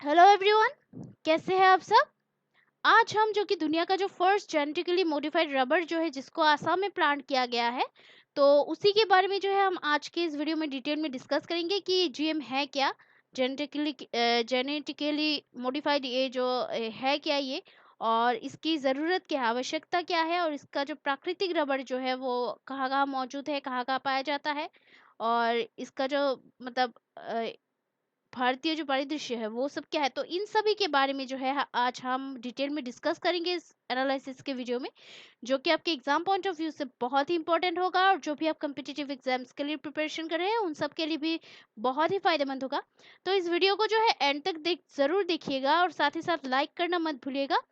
Hello everyone, कैसे हैं आप सब। आज हम जो कि दुनिया का जो फर्स्ट जेनेटिकली मॉडिफाइड रबर जो है जिसको आसाम में प्लांट किया गया है, तो उसी के बारे में जो है हम आज के इस वीडियो में डिटेल में डिस्कस करेंगे कि जीएम है क्या, जेनेटिकली जेनेटिकली मॉडिफाइड ये जो है क्या ये, और इसकी ज़रूरत क्या है, आवश्यकता क्या है, और इसका जो प्राकृतिक रबर जो है वो कहाँ कहाँ मौजूद है, कहाँ कहाँ पाया जाता है, और इसका जो मतलब भारतीय जो परिदृश्य है वो सब क्या है। तो इन सभी के बारे में जो है आज हम डिटेल में डिस्कस करेंगे इस एनालिसिस के वीडियो में, जो कि आपके एग्जाम पॉइंट ऑफ व्यू से बहुत ही इंपॉर्टेंट होगा, और जो भी आप कम्पिटिटिव एग्जाम्स के लिए प्रिपरेशन कर रहे हैं उन सब के लिए भी बहुत ही फायदेमंद होगा। तो इस वीडियो को जो है एंड तक जरूर देखिएगा, और साथ ही साथ लाइक करना मत भूलिएगा।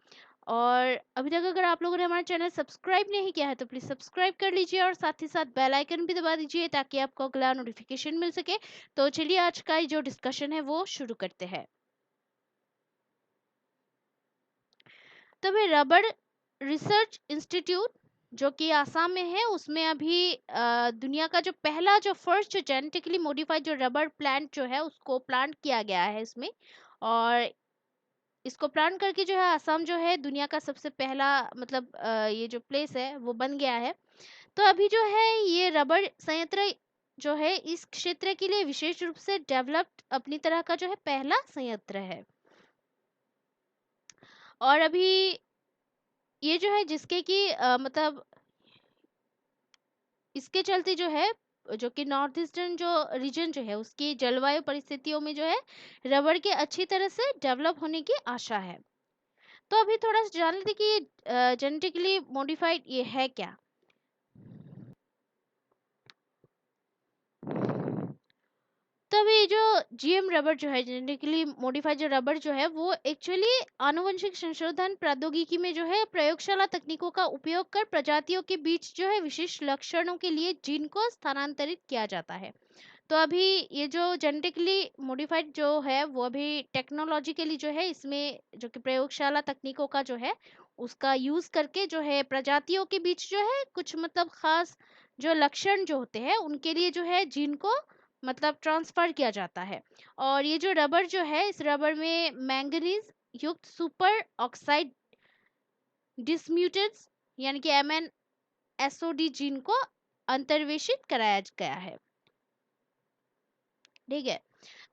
और अभी तक अगर आप लोगों ने हमारा चैनल सब्सक्राइब नहीं किया है तो प्लीज़ सब्सक्राइब कर लीजिए, और साथ ही साथ बेल आइकन भी दबा दीजिए ताकि आपको अगला नोटिफिकेशन मिल सके। तो चलिए आज का ये जो डिस्कशन है वो शुरू करते हैं। तो भाई रबर रिसर्च इंस्टीट्यूट जो कि आसाम में है उसमें अभी दुनिया का जो पहला जो फर्स्ट जो जेनेटिकली मॉडिफाइड जो रबर प्लांट जो है उसको प्लांट किया गया है इसमें। और इसको प्लान करके जो है आसाम जो है दुनिया का सबसे पहला मतलब ये जो प्लेस है वो बन गया है। तो अभी जो है ये रबर संयंत्र जो है इस क्षेत्र के लिए विशेष रूप से डेवलप्ड अपनी तरह का जो है पहला संयंत्र है। और अभी ये जो है जिसके कि मतलब इसके चलते जो है जो कि नॉर्थ ईस्टर्न जो रीजन जो है उसकी जलवायु परिस्थितियों में जो है रबर के अच्छी तरह से डेवलप होने की आशा है। तो अभी थोड़ा सा जान लेते कि ये जेनेटिकली मॉडिफाइड ये है क्या। तो अभी जो जीएम रबर जो है जेनेटिकली मॉडिफाइड जो रबर जो है वो एक्चुअली आनुवंशिक संशोधन प्रौद्योगिकी में जो है प्रयोगशाला तकनीकों का उपयोग कर प्रजातियों के बीच जो है विशेष लक्षणों के लिए जीन को स्थानांतरित किया जाता है। तो अभी ये जो जेनेटिकली मॉडिफाइड जो है वो अभी टेक्नोलॉजिकली जो है इसमें जो कि प्रयोगशाला तकनीकों का जो है उसका यूज करके जो है प्रजातियों के बीच जो है कुछ मतलब खास जो लक्षण जो होते हैं उनके लिए जो है जीन को मतलब ट्रांसफर किया जाता है। और ये जो रबर जो है इस रबर में मैंगनीज युक्त सुपर ऑक्साइड डिसम्यूटेड यानी कि MnSOD जीन को अंतर्वेशित कराया गया है। ठीक है।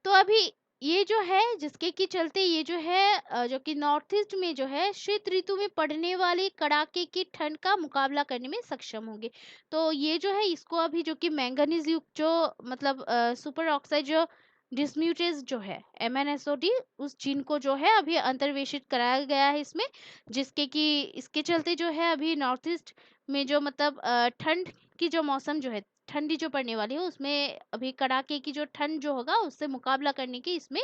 तो अभी ये जो है जिसके की चलते ये जो है जो कि नॉर्थ ईस्ट में जो है शीत ऋतु में पड़ने वाली कड़ाके की ठंड का मुकाबला करने में सक्षम होंगे। तो ये जो है इसको अभी जो कि मैंगनीज युक्त जो मतलब सुपर ऑक्साइड जो डिसम्यूटेज जो है MnSOD उस जीन को जो है अभी अंतर्वेशित कराया गया है इसमें, जिसके कि इसके चलते जो है अभी नॉर्थ ईस्ट में जो मतलब ठंड की जो मौसम जो है ठंडी जो पड़ने वाली है उसमें अभी कड़ाके की जो ठंड जो होगा उससे मुकाबला करने की इसमें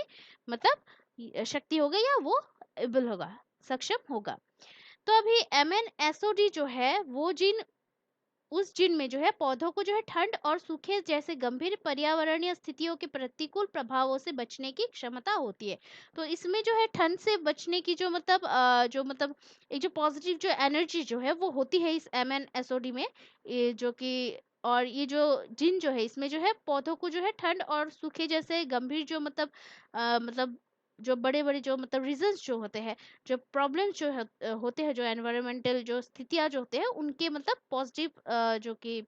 मतलब शक्ति होगा या वो एबल होगा, सक्षम होगा। तो अभी MnSOD जो है वो जीन उस जीन में जो है पौधों को जो है ठंड और सूखे जैसे गंभीर पर्यावरणीय स्थितियों के प्रतिकूल प्रभावों से बचने की क्षमता होती है। तो इसमें जो है ठंड से बचने की जो मतलब जो मतलब एक जो पॉजिटिव जो एनर्जी जो है वो होती है इस MnSOD में, ये जो कि और ये जो जीन जो है इसमें जो है पौधों को जो है ठंड और सूखे जैसे गंभीर जो मतलब मतलब जो बड़े बड़े जो मतलब रीजंस जो होते हैं, जो प्रॉब्लम्स जो होते हैं, जो एनवायरमेंटल जो स्थितियाँ जो होते हैं उनके मतलब पॉजिटिव जो कि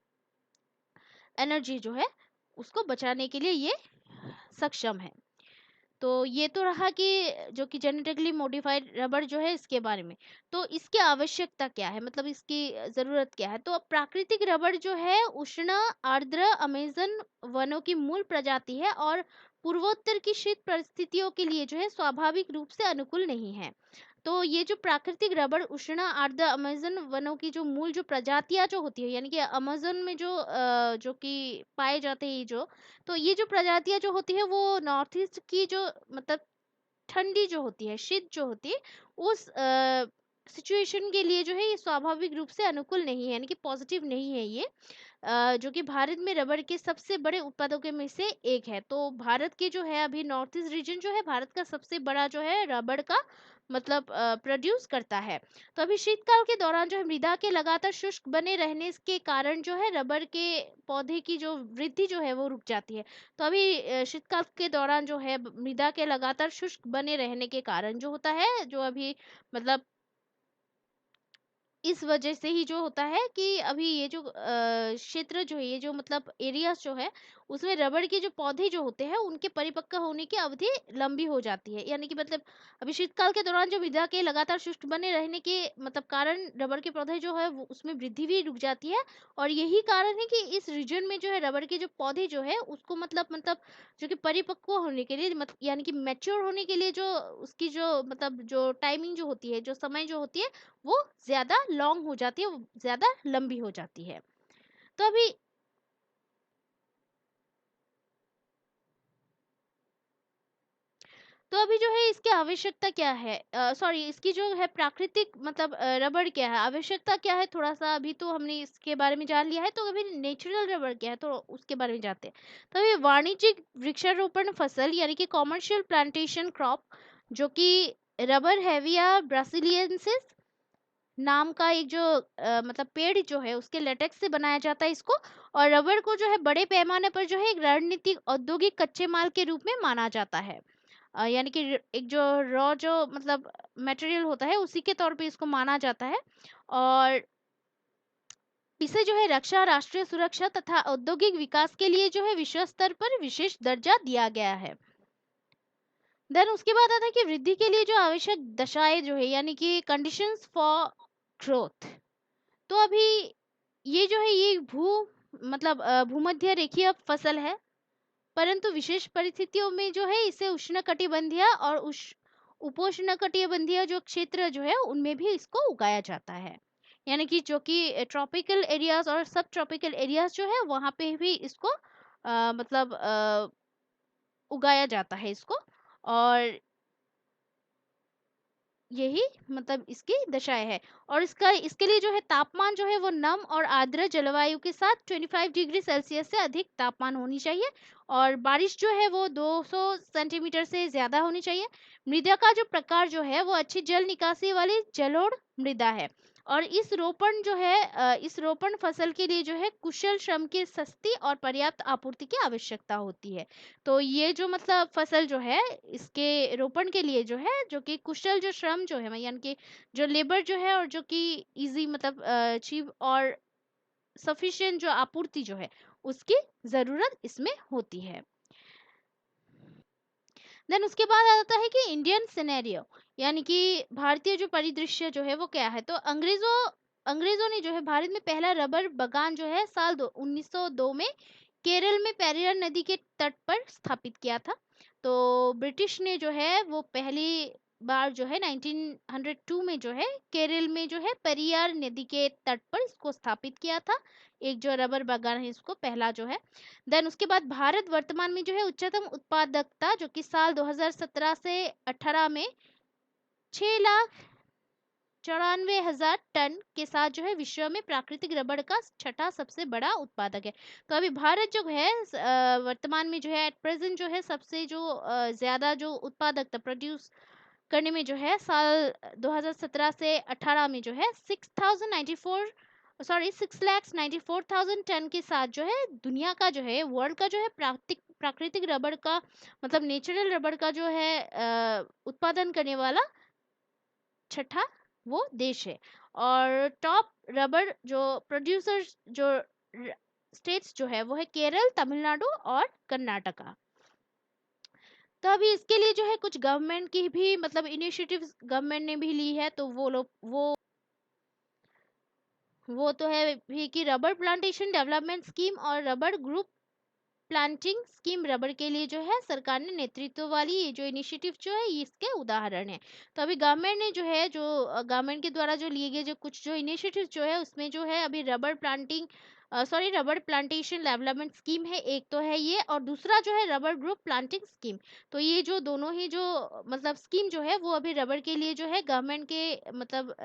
एनर्जी जो है उसको बचाने के लिए ये सक्षम है। तो ये तो रहा कि जो कि जेनेटिकली मॉडिफाइड रबर जो है इसके बारे में। तो इसकी आवश्यकता क्या है, मतलब इसकी ज़रूरत क्या है। तो अब प्राकृतिक रबर जो है उष्ण आर्द्र अमेजन वनों की मूल प्रजाति है और पूर्वोत्तर की शीत परिस्थितियों के लिए जो है स्वाभाविक रूप से अनुकूल नहीं है। तो ये जो प्राकृतिक रबर उष्ण आर्द्र अमेजन वनों की जो मूल जो प्रजातियां जो होती है यानी कि अमेजन में जो जो कि पाए जाते हैं जो, तो ये जो प्रजातियां जो होती है वो नॉर्थ ईस्ट की जो मतलब ठंडी जो होती है शीत जो होती है उस सिचुएशन के लिए जो है ये स्वाभाविक रूप से अनुकूल नहीं है यानी कि पॉजिटिव नहीं है ये। जो कि भारत में रबर के सबसे बड़े उत्पादकों में से एक है। तो भारत के जो है अभी नॉर्थ ईस्ट रीजन जो है भारत का सबसे बड़ा जो है रबर का मतलब प्रोड्यूस करता है। तो अभी शीतकाल के दौरान जो है मृदा के लगातार शुष्क बने रहने के कारण जो है रबर के पौधे की जो वृद्धि जो है वो रुक जाती है। तो अभी शीतकाल के दौरान जो है मृदा के लगातार शुष्क बने रहने के कारण जो होता है, जो अभी मतलब इस वजह से ही जो होता है कि अभी ये जो क्षेत्र जो है, ये जो मतलब एरियाज जो है, उसमें रबड़ के जो पौधे जो होते हैं उनके परिपक्व होने की अवधि लंबी हो जाती है। यानी कि मतलब अभी शीतकाल के दौरान जो मृदा के लगातार शुष्क बने रहने के मतलब कारण रबड़ के पौधे जो है वो उसमें वृद्धि भी रुक जाती है। और यही कारण है कि इस रीजन में जो है रबड़ के जो पौधे जो है उसको मतलब जो कि परिपक्व होने के लिए मतलब यानी कि मैच्योर होने के लिए जो उसकी जो मतलब जो टाइमिंग जो होती है, जो समय जो होती है, वो ज़्यादा लॉन्ग हो जाती है, वो ज़्यादा लंबी हो जाती है। तो अभी जो है इसकी आवश्यकता क्या है? सॉरी, इसकी जो है प्राकृतिक मतलब रबड़ क्या है? आवश्यकता क्या है? थोड़ा-सा अभी तो हमने इसके बारे में जान लिया है, तो अभी नेचुरल रबड़ क्या है? तो उसके बारे में जानते हैं। तो अभी वाणिज्यिक वृक्षारोपण फसल यानी कि कमर्शियल प्लांटेशन क्रॉप, जो कि रबर हेविया ब्रासिलियेंसिस नाम का एक जो मतलब पेड़ जो है उसके लेटेक्स से बनाया जाता है इसको। और रबर को जो है बड़े पैमाने पर जो है एक रणनीतिक औद्योगिक कच्चे माल के रूप में माना जाता है। यानी कि एक जो रॉ जो मतलब मटेरियल होता है उसी के तौर पे इसको माना जाता है। और इसे जो है रक्षा, राष्ट्रीय सुरक्षा तथा औद्योगिक विकास के लिए जो है विश्व स्तर पर विशेष दर्जा दिया गया है। देन उसके बाद आता है कि वृद्धि के लिए जो आवश्यक दशाएं जो है यानी कि कंडीशंस फॉर ग्रोथ। तो अभी ये जो है ये मतलब भूमध्य रेखीय फसल है, परंतु विशेष परिस्थितियों में जो है इसे उष्णकटिबंधीय और उपोष्णकटिबंधीय जो क्षेत्र जो है उनमें भी इसको उगाया जाता है। यानी कि जो कि ट्रॉपिकल एरियाज और सब ट्रॉपिकल एरियाज जो है वहां पे भी इसको मतलब उगाया जाता है इसको। और यही मतलब इसकी दशाएं है। और इसका इसके लिए जो है तापमान जो है वो नम और आर्द्र जलवायु के साथ 25 डिग्री सेल्सियस से अधिक तापमान होनी चाहिए। और बारिश जो है वो 200 सेंटीमीटर से ज्यादा होनी चाहिए। मृदा का जो प्रकार जो है वो अच्छी जल निकासी वाली जलोढ़ मृदा है। और इस रोपण फसल के लिए जो है कुशल श्रम की सस्ती और पर्याप्त आपूर्ति की आवश्यकता होती है। तो ये जो मतलब फसल जो है इसके रोपण के लिए जो है जो कि कुशल जो श्रम जो है यानी कि जो लेबर जो है और जो कि इजी मतलब चीप और सफिशिएंट जो आपूर्ति जो है उसकी जरूरत इसमें होती है। देन उसके बाद आता है कि इंडियन सिनेरियो, यानी कि भारतीय जो परिदृश्य जो है वो क्या है। तो अंग्रेजों ने जो है भारत में पहला रबर बागान जो है साल 1902 में केरल में पेरियार नदी के तट पर स्थापित किया था। तो ब्रिटिश ने जो है वो पहली बार जो है 1902 में जो है केरल में जो है पेरियार नदी के तट पर इसको स्थापित किया था। एक जो रबर बागान है इसको पहला जो है। देन उसके बाद भारत वर्तमान में जो है उच्चतम उत्पादकता जो कि साल 2017 से 18 में 6,94,000 टन के साथ जो है विश्व में प्राकृतिक रबड़ का छठा सबसे बड़ा उत्पादक है। तो अभी भारत जो है वर्तमान में जो है एट प्रेजेंट जो है सबसे जो ज्यादा जो उत्पादकता प्रोड्यूस करने में जो है साल 2017 से 18 में जो है 6,94,000 टन के साथ जो है दुनिया का जो है वर्ल्ड का जो है प्राकृतिक प्राकृतिक रबड़ का मतलब नेचुरल रबड़ का जो है उत्पादन करने वाला छठा वो देश है। और टॉप रबर जो प्रोड्यूसर्स जो स्टेट्स जो है वो है केरल, तमिलनाडु और कर्नाटका। तो अभी इसके लिए जो है कुछ गवर्नमेंट की भी मतलब इनिशिएटिव्स गवर्नमेंट ने भी ली है। तो वो लोग वो तो है भी कि रबर प्लांटेशन डेवलपमेंट स्कीम और rubber group planting scheme rubber के लिए जो है सरकार ने नेतृत्व वाली ये जो इनिशिएटिव जो है ये इसके उदाहरण है। तो अभी गवर्नमेंट ने जो है जो गवर्नमेंट के द्वारा जो लिए गए जो कुछ जो इनिशिएटिव जो है उसमें जो है अभी रबर प्लांटेशन डेवलपमेंट स्कीम है एक तो है ये, और दूसरा जो है रबर ग्रुप प्लांटिंग स्कीम। तो ये जो दोनों ही जो मतलब स्कीम जो है वो अभी रबर के लिए जो है गवर्नमेंट के मतलब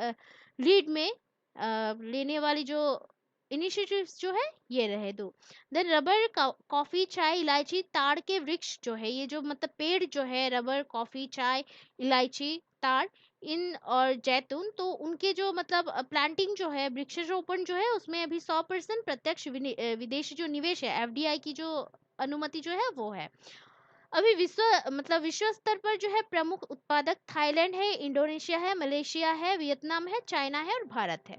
लीड में लेने वाली जो इनिशिएटिव्स जो है ये रहे दो। देन रबर, कॉफी, चाय, इलायची, ताड़ के वृक्ष जो है, ये जो मतलब पेड़ जो है रबर, कॉफी, चाय, इलायची, ताड़, इन और जैतून, तो उनके जो मतलब प्लांटिंग जो है, वृक्षारोपण जो है, उसमें अभी 100% प्रत्यक्ष विदेशी जो निवेश है, एफडीआई की जो अनुमति जो है वो है। अभी विश्व स्तर पर जो है प्रमुख उत्पादक थाईलैंड है, इंडोनेशिया है, मलेशिया है, वियतनाम है, चाइना है और भारत है।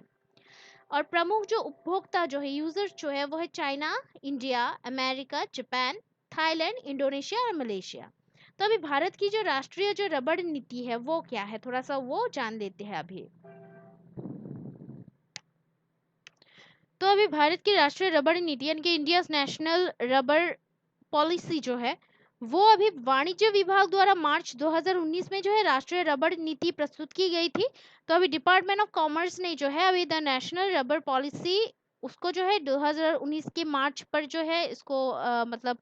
और प्रमुख जो उपभोक्ता जो है, यूजर्स जो है, वो है China, India, America, Japan, Thailand, Indonesia और मलेशिया। तो अभी भारत की जो राष्ट्रीय जो रबड़ नीति है वो क्या है, थोड़ा सा वो जान लेते हैं अभी। तो अभी भारत की राष्ट्रीय रबड़ नीति यानी कि इंडिया नेशनल रबड़ पॉलिसी जो है, वो अभी वाणिज्य विभाग द्वारा मार्च 2019 में जो है राष्ट्रीय रबड़ नीति प्रस्तुत की गई थी। तो अभी डिपार्टमेंट ऑफ कॉमर्स ने जो है अभी द नेशनल रबड़ पॉलिसी उसको जो है 2019 के मार्च पर जो है इसको मतलब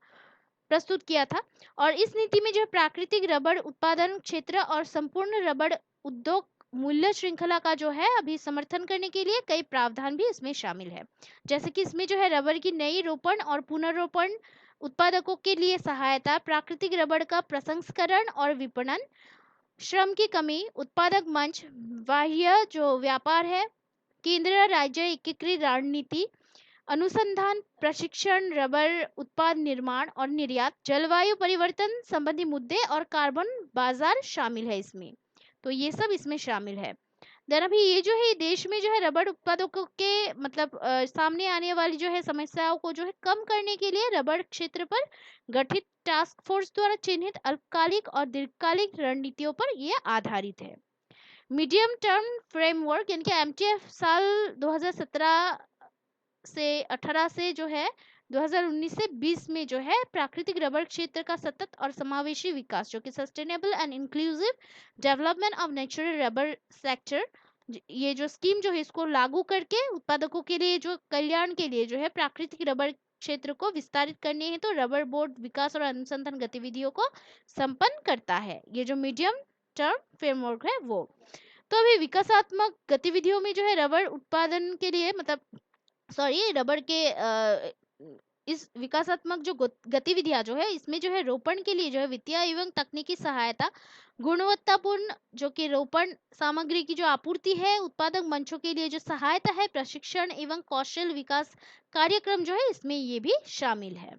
प्रस्तुत किया था। और इस नीति में जो है प्राकृतिक रबड़ उत्पादन क्षेत्र और संपूर्ण रबड़ उद्योग मूल्य श्रृंखला का जो है अभी समर्थन करने के लिए कई प्रावधान भी इसमें शामिल है। जैसे कि इसमें जो है रबड़ की नई रोपण और पुनर्रोपण उत्पादकों के लिए सहायता, प्राकृतिक रबड़ का प्रसंस्करण और विपणन, श्रम की कमी, उत्पादक मंच, बाह्य जो व्यापार है, केंद्र राज्य एकीकृत रणनीति, अनुसंधान, प्रशिक्षण, रबर उत्पाद निर्माण और निर्यात, जलवायु परिवर्तन संबंधी मुद्दे और कार्बन बाजार शामिल है इसमें। तो ये सब इसमें शामिल है। देन अभी ये जो है देश में जो है रबड़ उत्पादकों के मतलब सामने आने वाली जो है समस्याओं को जो है कम करने के लिए रबड़ क्षेत्र पर गठित टास्क फोर्स द्वारा चिन्हित अल्पकालिक और दीर्घकालिक रणनीतियों पर यह आधारित है। मीडियम टर्म फ्रेमवर्क यानी कि एमटीएफ साल 2017 से 18 से जो है 2019 से 20 में जो है प्राकृतिक रबर क्षेत्र का सतत और समावेशी विकास जो कि sustainable and inclusive development of natural rubber sector, ये जो स्कीम जो है इसको लागू करके उत्पादकों के लिए जो कल्याण के लिए जो है प्राकृतिक रबर क्षेत्र को विस्तारित करने हैं, तो रबर बोर्ड विकास और अनुसंधान गतिविधियों को संपन्न करता है। ये जो मीडियम टर्म फ्रेमवर्क है वो। तो अभी विकासात्मक गतिविधियों में जो है रबर उत्पादन के लिए मतलब रबर के इस विकासात्मक जो गतिविधियां जो है इसमें जो है रोपण के लिए जो है वित्तीय एवं तकनीकी सहायता, गुणवत्तापूर्ण जो कि रोपण सामग्री की जो आपूर्ति है, उत्पादक मंचों के लिए जो सहायता है, प्रशिक्षण एवं कौशल विकास कार्यक्रम जो है इसमें ये भी शामिल है।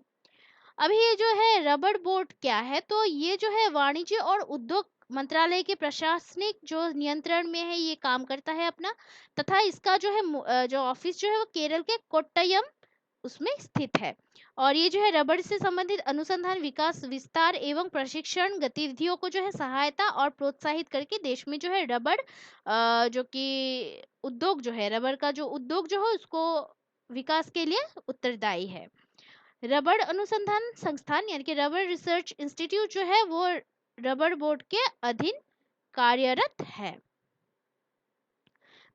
अभी ये जो है रबर बोर्ड क्या है, तो ये जो है वाणिज्य और उद्योग मंत्रालय के प्रशासनिक जो नियंत्रण में है ये काम करता है अपना, तथा इसका जो है जो ऑफिस जो है वो केरल के कोट्टयम उसमें स्थित है। और ये जो है रबड़ से संबंधित अनुसंधान, विकास, विस्तार एवं प्रशिक्षण गतिविधियों को जो है सहायता और प्रोत्साहित करके देश में जो है रबड़ जो कि उद्योग जो है रबड़ का जो उद्योग जो है उसको विकास के लिए उत्तरदायी है। रबड़ अनुसंधान संस्थान यानी कि रबड़ रिसर्च इंस्टीट्यूट जो है वो रबड़ बोर्ड के अधीन कार्यरत है।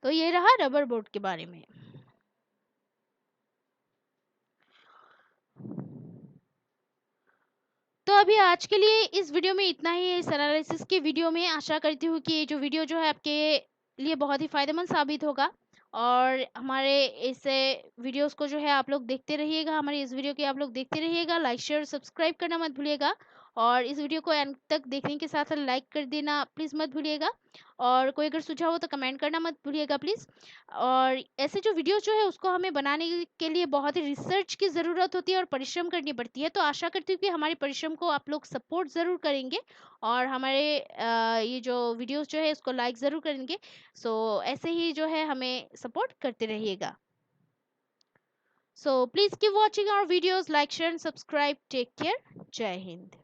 तो ये रहा रबड़ बोर्ड के बारे में। तो अभी आज के लिए इस वीडियो में इतना ही है। इस एनालिसिस के वीडियो में आशा करती हूँ कि ये जो वीडियो जो है आपके लिए बहुत ही फायदेमंद साबित होगा। और हमारे इस वीडियोस को जो है आप लोग देखते रहिएगा, हमारे इस वीडियो के आप लोग देखते रहिएगा, लाइक शेयर सब्सक्राइब करना मत भूलिएगा। और इस वीडियो को एंड तक देखने के साथ साथ लाइक कर देना प्लीज़ मत भूलिएगा। और कोई अगर सुझाव हो तो कमेंट करना मत भूलिएगा प्लीज़। और ऐसे जो वीडियोस जो है उसको हमें बनाने के लिए बहुत ही रिसर्च की ज़रूरत होती है और परिश्रम करनी पड़ती है। तो आशा करती हूँ कि हमारे परिश्रम को आप लोग सपोर्ट ज़रूर करेंगे और हमारे ये जो वीडियोस जो है इसको लाइक ज़रूर करेंगे। सो ऐसे ही जो है हमें सपोर्ट करते रहिएगा। So please keep watching our videos, like share and subscribe. Take care. जय हिंद।